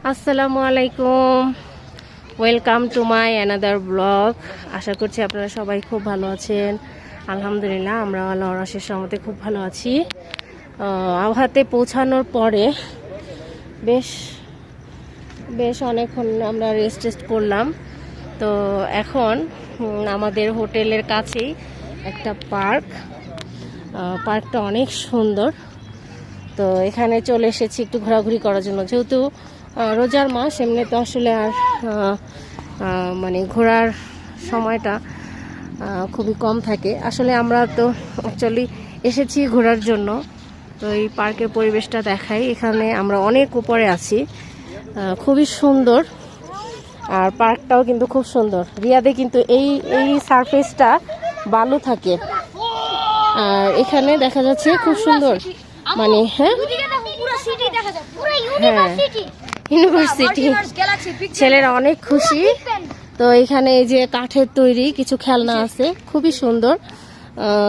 আসসালামু আলাইকুম, welcome to my another blog. আশা করছি আপনারা সবাই খুব ভালো আছেন। আলহামদুলিল্লাহ, আমরা আল্লাহর অশেষ রহমতে খুব ভালো আছি। আবহাতে পৌঁছানোর পরে বেশ বেশ অনেকক্ষণ আমরা রেস্ট করলাম। তো এখন আমাদের হোটেলের কাছেই একটা পার্কটা অনেক সুন্দর। তো এখানে চলে এসেছি একটু ঘোরাঘুরি করার জন্য। যেহেতু রোজার মাস, এমনি তো আসলে আর মানে ঘোরার সময়টা খুবই কম থাকে। আসলে আমরা তো অ্যাকচুয়ালি এসেছি ঘোরার জন্য। তো এই পার্কের পরিবেশটা দেখাই। এখানে আমরা অনেক উপরে আছি, খুবই সুন্দর। আর পার্কটাও কিন্তু খুব সুন্দর। রিয়াদে কিন্তু এই সারফেসটা বালু থাকে। আর এখানে দেখা যাচ্ছে খুব সুন্দর, মানে হ্যাঁ ইউনিভার্সিটি। ছেলেরা অনেক খুশি। তো এখানে এই যে কাঠের তৈরি কিছু খেলনা আছে, খুবই সুন্দর।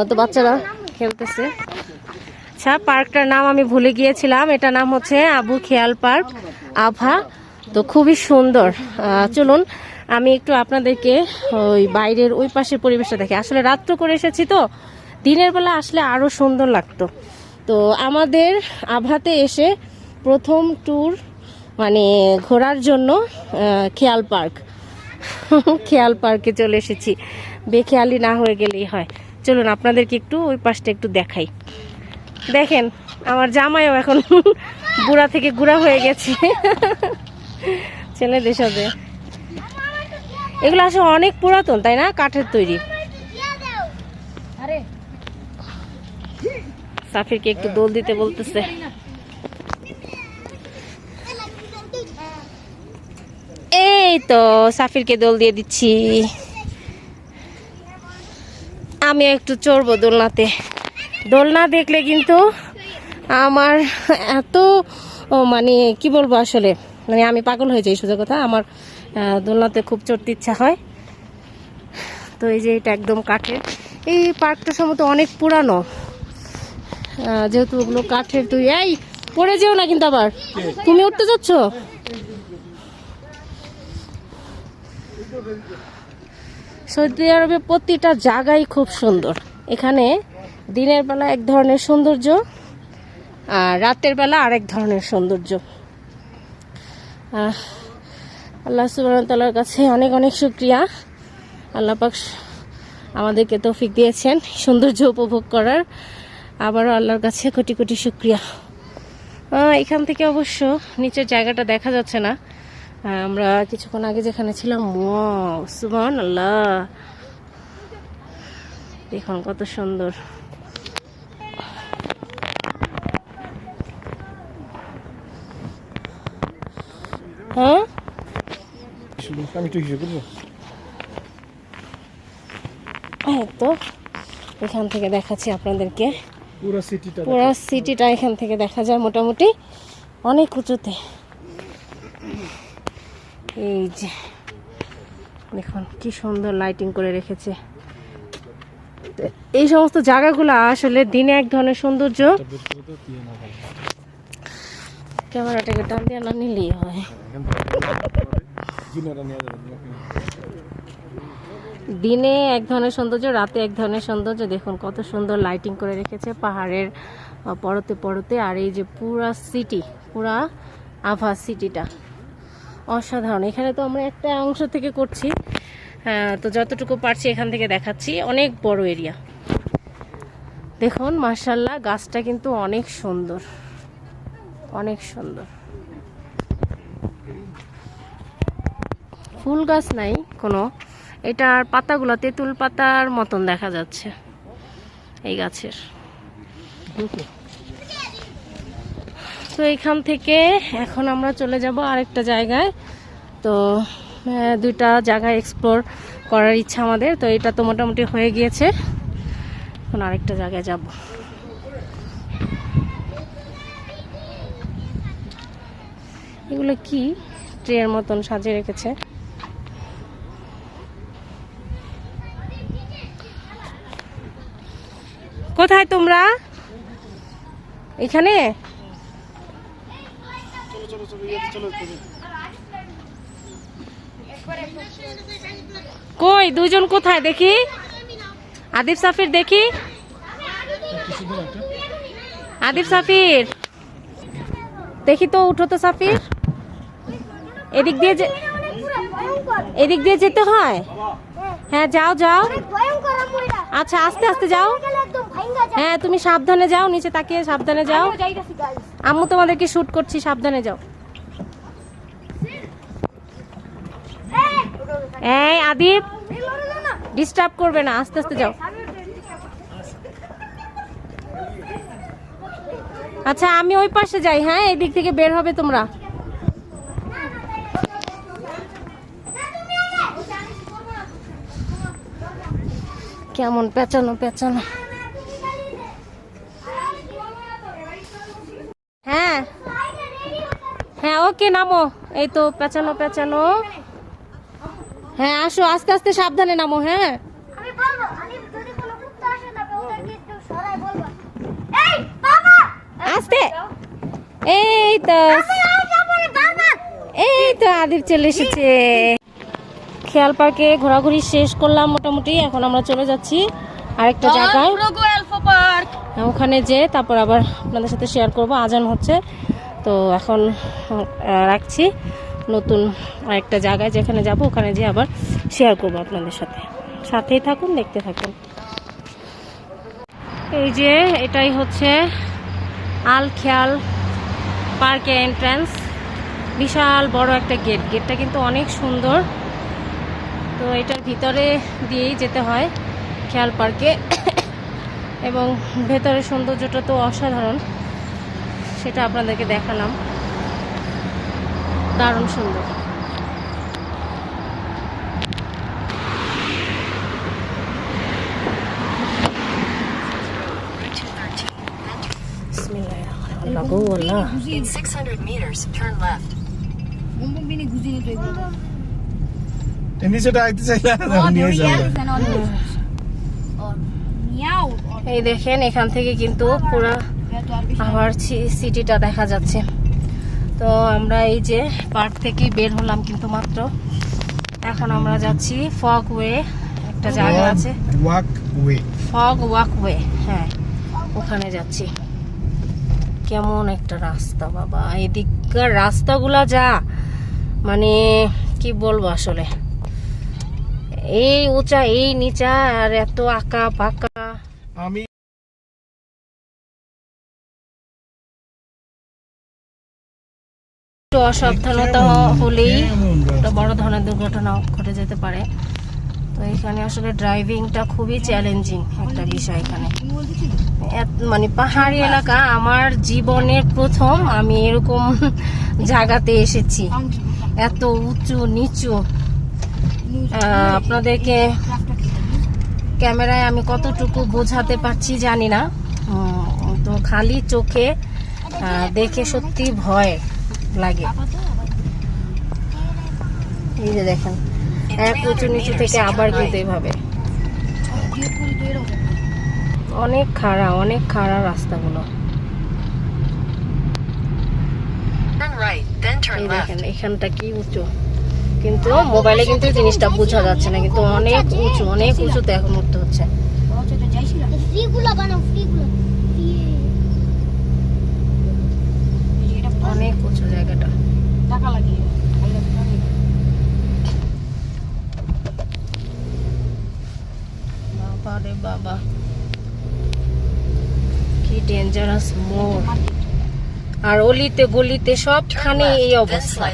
তো বাচ্চারা খেলতেছে। আচ্ছা, পার্কটার নাম আমি ভুলে গিয়েছিলাম। এটা নাম হচ্ছে আবু খেয়াল পার্ক, আভা। তো খুবই সুন্দর। চলুন আমি একটু আপনাদেরকে ওই বাইরের ওই পাশের পরিবেশটা দেখে। আসলে রাত্র করে এসেছি, তো দিনের বেলা আসলে আরো সুন্দর লাগতো। তো আমাদের আভাতে এসে প্রথম ট্যুর, মানে ঘোরার জন্য খেয়াল পার্কে চলে এসেছি। বেখেয়ালি না হয়ে গেলেই হয়। চলুন আপনাদেরকে একটু ওই পাশটা একটু দেখাই। দেখেন, আমার জামাইও এখন বুড়া থেকে গুড়া হয়ে গেছে ছেলেদের সাথে। এগুলো আসলে অনেক পুরাতন, তাই না? কাঠের তৈরি। সাফিরকে একটু দোল দিতে বলতেছে। এই তো সাফিরকে দোল দিয়ে দিচ্ছি। আমি একটু চড়বো দোলনাতে। দোলনা দেখলে কিন্তু আমার এত মানে কি বলবো, আসলে মানে আমি পাগল হয়ে যাই। সোজা কথা, আমার দোলনাতে খুব চড়তে ইচ্ছা হয়। তো এই যে এটা একদম কাঠের। এই পার্কটা সম্ভবত অনেক পুরানো, যেহেতু ওগুলো কাঠের তৈরি। এই পড়ে যেও না কিন্তু আবার। তুমি উঠতে যাচ্ছ? সৌদি আরবে প্রতিটা জায়গায় খুব সুন্দর। এখানে দিনের বেলা এক ধরনের সৌন্দর্য, আর রাতের বেলা আরেক ধরনের সৌন্দর্য। আল্লাহ সুবহানাহু ওয়া তাআলার কাছে অনেক অনেক শুকরিয়া। আল্লাহ পাক আমাদেরকে তৌফিক দিয়েছেন সৌন্দর্য উপভোগ করার। আবারও আল্লাহর কাছে কোটি কোটি শুকরিয়া। এখান থেকে অবশ্য নিচের জায়গাটা দেখা যাচ্ছে না। আমরা কিছুক্ষণ আগে যেখানে ছিলাম, ওয়াও সুবহানাল্লাহ, দেখুন কত সুন্দর। হ্যাঁ, তো এখান থেকে দেখাচ্ছি আপনাদেরকে। পুরো সিটিটা এখান থেকে দেখা যায় মোটামুটি অনেক উঁচুতে। এই যে দেখুন কি সুন্দর লাইটিং করে রেখেছে। এই সমস্ত জায়গাগুলো আসলে দিনে এক ধরনের সৌন্দর্য। ক্যামেরাটাকে টান দিয়ে না নিলেই হয়। দিনে এক ধরনের সৌন্দর্য, রাতে এক ধরনের সৌন্দর্য। দেখুন কত সুন্দর লাইটিং করে রেখেছে পাহাড়ের পরতে পরতে। আর এই যে পুরা আভা সিটিটা অসাধারণ। এখানে তো আমরা একটা অংশ থেকে করছি, তো যতটুকু পারছি এখান থেকে দেখাচ্ছি। অনেক বড় এরিয়া। দেখুন মাশাআল্লাহ, গাছটা কিন্তু অনেক সুন্দর, অনেক সুন্দর। ফুল গাছ নাই কোনো, এটার পাতাগুলো তেঁতুল পাতার মতন দেখা যাচ্ছে এই গাছের। তো এখান থেকে এখন আমরা চলে যাব আরেকটা জায়গায়। তো দুইটা জায়গায় এক্সপ্লোর করার ইচ্ছা আমাদের। তো এটা তো মোটামুটি হয়ে গিয়েছে, এখন আরেকটা জায়গায় যাব। এগুলো কি ট্রের মতন সাজিয়ে রেখেছে। কোথায় তোমরা? এখানে কই দুজন কোথায় দেখি? আদিব সাফির দেখি, আদিব সাফির দেখি তো, উঠো তো সাফির। এদিক দিয়ে এদিক দিয়ে যেতে হয়? হ্যাঁ যাও যাও। আচ্ছা আস্তে আস্তে যাও। হ্যাঁ তুমি সাবধানে যাও, নিচে তাকিয়ে সাবধানে যাও। আম্মু তোমাদেরকে শুট করছি, সাবধানে যাও। এই আদিব ডিস্টার্ব করবে না, আস্তে আস্তে যাও। আচ্ছা আমি ওই পাশে যাই, হ্যাঁ এই দিক থেকে বের হবে তোমরা। কেমন পেঁচানো পেঁচানো। হ্যাঁ হ্যাঁ ওকে নামো, এই তো পেঁচানো পেঁচানো। হ্যাঁ আসো, আস্তে আস্তে সাবধানে নামো। হ্যাঁ আস্তে। এই তো এই তো আদিব চলে এসেছে। খেয়াল পার্কে ঘোরাঘুরি শেষ করলাম মোটামুটি, এখন আমরা চলে যাচ্ছি আরেকটা জায়গায়। ওখানে যে তারপর আবার আপনাদের সাথে শেয়ার করব। আজান হচ্ছে তো এখন রাখছি, নতুন আরেকটা জায়গায় যেখানে যাব ওখানে যে আবার শেয়ার করব আপনাদের সাথে। সাথেই থাকুন, দেখতে থাকুন। এই যে এটাই হচ্ছে আল খেয়াল পার্কের এন্ট্রান্স। বিশাল বড় একটা গেট, গেটটা কিন্তু অনেক সুন্দর। তো এটার ভিতরে দিয়েই যেতে হয় খেয়াল পার্কে, এবং ভেতরের সৌন্দর্যটা তো অসাধারণ, সেটা আপনাদেরকে দেখালাম। দারুণ সুন্দর। In 600 meters, turn left. এই দেখেন এখান থেকে কিন্তু পুরো আবার সিটিটা দেখা যাচ্ছে। তো আমরা এই যে পার্ক থেকে বের হলাম কিন্তু মাত্র, এখন আমরা যাচ্ছি ফগ ওয়ে, একটা জায়গা আছে ফগ ওয়াকওয়ে, হ্যাঁ ওখানে যাচ্ছি। কেমন একটা রাস্তা বাবা, এদিককার রাস্তাগুলা যা মানে কি বলবো আসলে, এই উঁচা এই নিচা আর এত আঁকা পাকা। আমি অসাবধানতা হলেই একটা বড় ধরনের দুর্ঘটনা ঘটে যেতে পারে। তো এখানে আসলে ড্রাইভিংটা খুবই চ্যালেঞ্জিং একটা বিষয়। এখানে মানে পাহাড়ি এলাকা, আমার জীবনের প্রথম আমি এরকম জায়গাতে এসেছি, এত উঁচু নিচু। আপনাদেরকে ক্যামেরায় আমি কতটুকু বোঝাতে পারছি জানি না, তো খালি চোখে দেখে সত্যি ভয় লাগে। এই যে দেখেন এক উঁচু নিচু থেকে আবার কিন্তু এইভাবে অনেক খাড়া রাস্তাগুলো। এই দেখেন এখানটা কি উঁচু, কিন্তু মোবাইলে কিন্তু জিনিসটা বোঝা যাচ্ছে না, কিন্তু অনেক উঁচুতে এখন উঠতে হচ্ছে। অনেক উঁচু জায়গাটা। বাবা রে বাবা, কি ডেঞ্জারাস মোড়, আর অলিতে গলিতে সবখানে এই অবস্থা।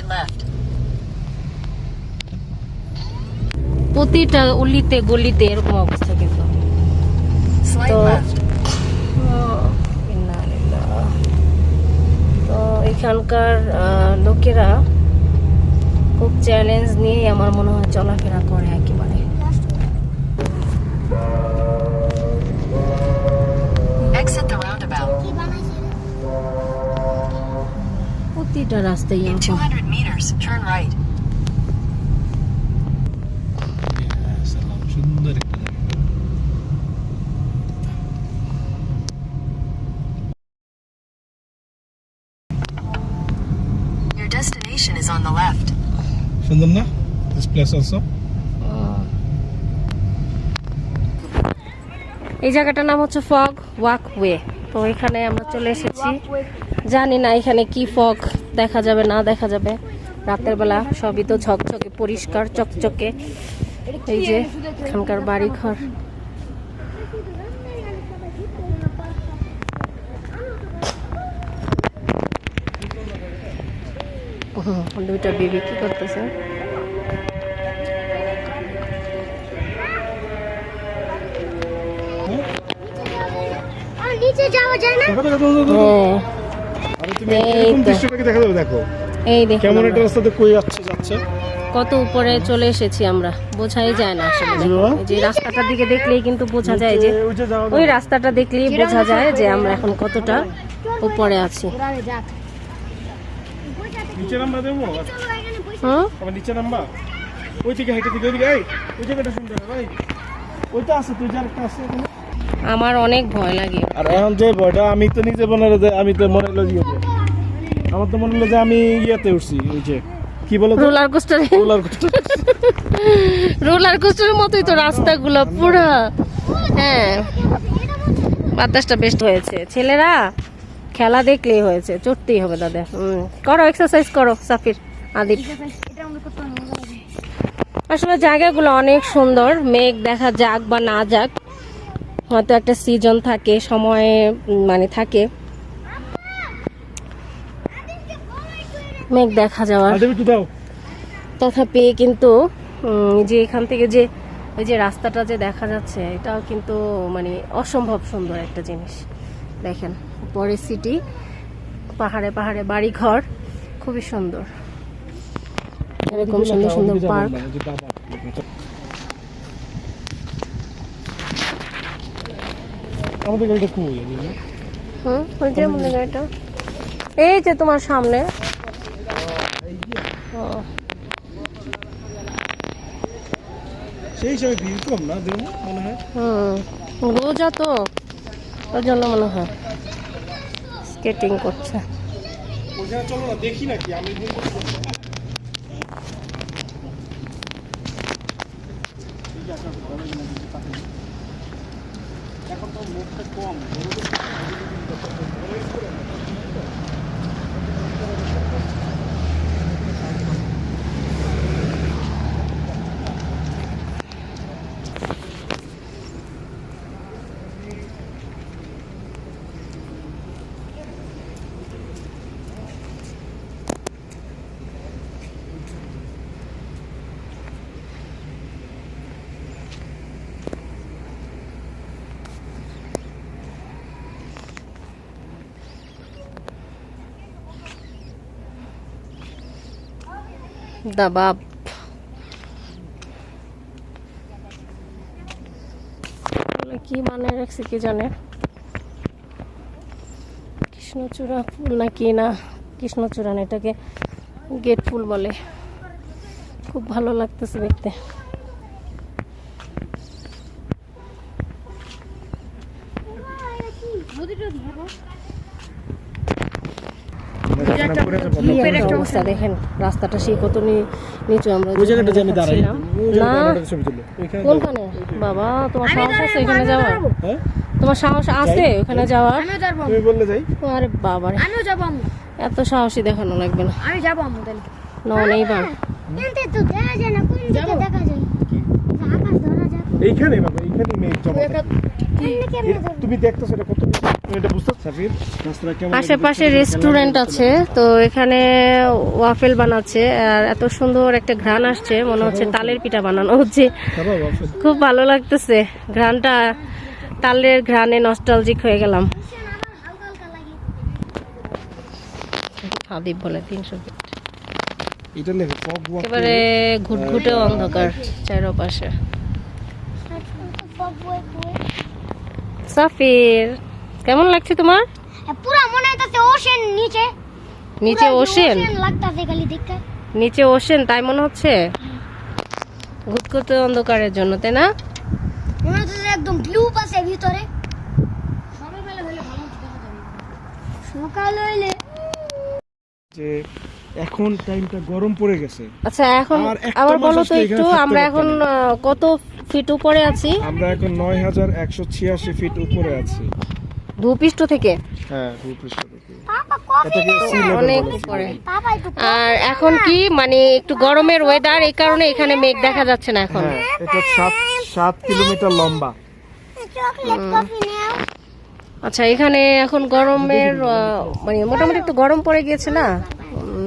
প্রতিটা অলিতে গলিতে এরকম অবস্থা। কিন্তু তো তো এখানকার লোকেরা খুব চ্যালেঞ্জ নিয়ে আমার মনে হয় চলাফেরা করে একেবারে। প্রতিটা রাস্তায় সুন্দর একটা জায়গা। Your destination is on the left. সুন্দর না? this place also. এই জায়গাটার নাম হচ্ছে ফগ ওয়াকওয়ে। তো এখানে আমরা চলে এসেছি, জানি না এখানে কি ফগ দেখা যাবে না দেখা যাবে, রাতের বেলা সবই তো ঝকঝকে পরিষ্কার চকচকে। এই যে এখানকার বাড়ি ঘর, দুইটা বেবি কি করতেছে। নিচে যাওয়া যায় না। দেখো আরে তুমি এরকম দৃশ্যটাকে দেখা যাবে, দেখো এই দেখো কেমন একটা রাস্তাতে কই যাচ্ছে। কত উপরে চলে এসেছি আমরা, বোঝাই যায় না আসলে। দেখো, এই যে রাস্তাটার দিকে দেখলেই কিন্তু বোঝা যায় যে ওই যে যাওয়া ওই রাস্তাটা দেখলেই বোঝা যায় যে আমরা এখন কতটা উপরে আছি। নিচে নাম্বার দেবো, হুম, আবার নিচে নাম্বার ওই থেকে হেঁটে দিকে ওইদিকে। এই ওই জায়গাটা সুন্দর ভাই, ওইটা আছে, তুই যার একটা আছে ওখানে। আমার অনেক ভয় লাগে। আর এখন যে ভয়টা আমি তো নিজে মনে হলো যে আমি তো মনে হলো ইয়েতে, আমার তো মনে হলো যে আমি ইয়েতে উঠছি, ওই যে কি বলো রোলার কোস্টারে, রোলার কোস্টারের মতোই তো রাস্তাগুলো পুরো। হ্যাঁ, বাতাসটা বেস্ট হয়েছে। ছেলেরা খেলা দেখলেই হয়েছে, চড়তেই হবে তাদের। করো এক্সারসাইজ করো সাফির, আদিপ। আসলে জায়গাগুলো অনেক সুন্দর, মেঘ দেখা যাক বা না যাক, হয়তো একটা সিজন থাকে, সময় মানে থাকে মেঘ দেখা যাওয়ার। তথাপি কিন্তু যে এখান থেকে যে ওই যে রাস্তাটা যে দেখা যাচ্ছে, এটাও কিন্তু মানে অসম্ভব সুন্দর একটা জিনিস। দেখেন পরে সিটি, পাহাড়ে পাহাড়ে বাড়ি ঘর, খুবই সুন্দর। এরকম সুন্দর সুন্দর পার্ক। আমাদের গাড়িটা কই? ওই যে আমাদের গাড়িটা এই যে তোমার সামনে। সেই হিসাবে ভিড় কম না দেখুন মনে হয়। রোজা তো, ওর জন্য মনে হয় স্কেটিং করছে। ওখানে চলো না, দেখি নাকি আমি এখন তো মুখটা কম। দাবাব, কি বানায় রাখছে কি জানে, কৃষ্ণচূড়া ফুল নাকি না, কৃষ্ণচূড়া না, এটাকে গেট ফুল বলে। খুব ভালো লাগতেছে দেখতে। কি একটা অবস্থা দেখেন, রাস্তাটা সেই কত নিচু। আমরা ওই জায়গাটা যে আমি দাঁড়াই, ছিলাম। ওই জায়গাটা না, ছবি তুলো ওইখানে। কোনখানে বাবা তোমার সাহস আছে ওখানে যাওয়ার? হ্যাঁ তোমার সাহস আছে ওখানে যাওয়ার? আমিও যাবো, তুমি বললে যাই। আরে বাবা রে, আমিও যাবো আম্মু, এত সাহসী দেখানো লাগবে না। আমি যাবো আম্মু তাহলে। না নেইবার এনতে তো দেখা যায় না, কোন দিকে দেখা যায়? আকাশ ধরা যায়। এইখানে বাবা, এইখানে মেঘ জমা থাকে। এমনি কেমনে ধরবো? তুমি দেখতেছো এটা কত বেশি, তুমি এটা বুঝতে সাফির রাস্তাটা কেমন। আশেপাশে রেস্টুরেন্ট আছে, তো এখানে ওয়াফেল বানাচ্ছে আর এত সুন্দর একটা ঘ্রাণ আসছে, মনে হচ্ছে তালের পিঠা বানানো হচ্ছে। খারাপ আছে। খুব ভালো লাগতেছে ঘ্রাণটা, তালের ঘ্রাণে নস্টালজিক হয়ে গেলাম। হালকা হালকা লাগে। হাবিব বলে 300 ফিট। এটা লেখো ফগ ওয়াক। একেবারে ঘুটঘুটে অন্ধকার চারপাশে। সাফির কেমন লাগছে তোমার? পুরো মনে হইতাছে ওশেন নিচে, নিচে ওশেন, লাগতাছে খালি দেখতে। নিচে ওশেন তাই মনে হচ্ছে, ঘুটঘুটে অন্ধকারের জন্য, তাই না? মনে হচ্ছে একদম ব্লু আছে ভিতরে। সকালবেলা হলে ভালো দেখা যাবে, সকাল হইলে যে এখন টাইমটা গরম পড়ে গেছে। আচ্ছা এখন আর একটা আবার মাস বলো তো আসলে এখানে একটু থাকতে আমরা পারতাম এখন না। কত ফিট উপরে আছি? আমরা এখন 9186 ফিট উপরে আছি। ভূপৃষ্ঠ থেকে? হ্যাঁ, ভূপৃষ্ঠ থেকে। পাপা কফি এটাকে sea level অনেক বলে, sea উপরে। level। পাপা একটু আর এখন কি মানে একটু গরমের ওয়েদার, এই কারণে এখানে মেঘ দেখা যাচ্ছে না এখন। হ্যাঁ, এটা 7 কিলোমিটার লম্বা। চকলেট কফি নাও। আচ্ছা এখানে এখন গরমের মানে মোটামুটি একটু গরম পড়ে গিয়েছে না,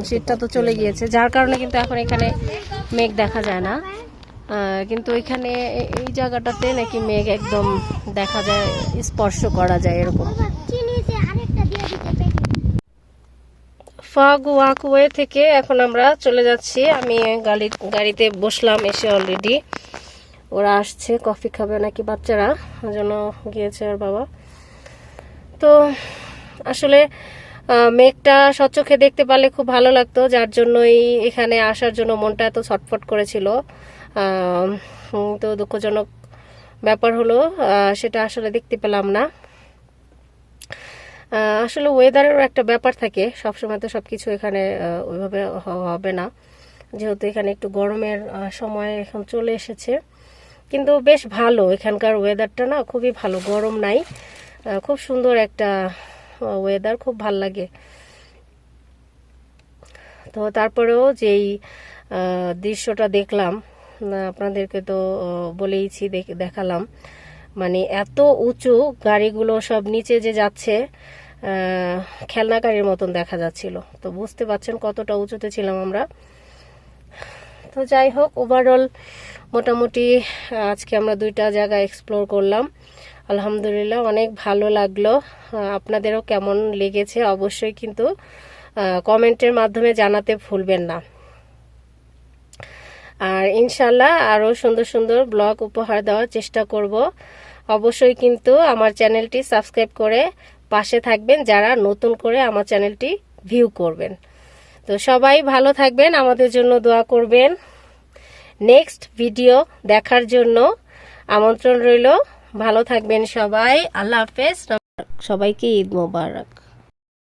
শীতটা তো চলে গিয়েছে, যার কারণে কিন্তু এখন এখানে মেঘ দেখা যায় না। কিন্তু এখানে এই জায়গাটাতে নাকি মেঘ একদম দেখা যায়, স্পর্শ করা যায় এরকম। বাবা চিনিতে আরেকটা দিয়ে দিতে প্যাকেট। ফগ ওয়াকওয়ে থেকে এখন আমরা চলে যাচ্ছি। আমি গাড়িতে বসলাম এসে অলরেডি। ওরা আসছে, কফি খাবে নাকি বাচ্চারা, ওই জন্য গিয়েছে ওর বাবা। তো আসলে মেঘটা স্বচক্ষে দেখতে পারলে খুব ভালো লাগতো, যার জন্যই এখানে আসার জন্য মনটা এত ছটফট করেছিল। তো দুঃখজনক ব্যাপার হলো সেটা আসলে দেখতে পেলাম না। আসলে ওয়েদারেরও একটা ব্যাপার থাকে, সবসময় তো সব কিছু এখানে ওইভাবে হবে না, যেহেতু এখানে একটু গরমের সময় এখন চলে এসেছে। কিন্তু বেশ ভালো এখানকার ওয়েদারটা, না খুবই ভালো, গরম নাই, খুব সুন্দর একটা ওয়েদার, খুব ভাল লাগে। তো তারপরেও যেই দৃশ্যটা দেখলাম আপনাদেরকে তো বলেইছি, দেখালাম, মানে এত উঁচু, গাড়িগুলো সব নিচে যে যাচ্ছে খেলনা গাড়ির মতন দেখা যাচ্ছিল। তো বুঝতে পারছেন কতটা উঁচুতে ছিলাম আমরা। তো যাই হোক, ওভারঅল মোটামুটি আজকে আমরা 2টা জায়গা এক্সপ্লোর করলাম, আলহামদুলিল্লাহ অনেক ভালো লাগলো। আপনাদেরও কেমন লেগেছে অবশ্যই কিন্তু কমেন্টের মাধ্যমে জানাতে ভুলবেন না। আর ইনশাল্লাহ আরও সুন্দর সুন্দর ব্লগ উপহার দেওয়ার চেষ্টা করব। অবশ্যই কিন্তু আমার চ্যানেলটি সাবস্ক্রাইব করে পাশে থাকবেন যারা নতুন করে আমার চ্যানেলটি ভিউ করবেন। তো সবাই ভালো থাকবেন, আমাদের জন্য দোয়া করবেন। নেক্সট ভিডিও দেখার জন্য আমন্ত্রণ রইল। ভালো থাকবেন সবাই, আল্লাহ হাফেজ, সবাইকে ঈদ মোবারক।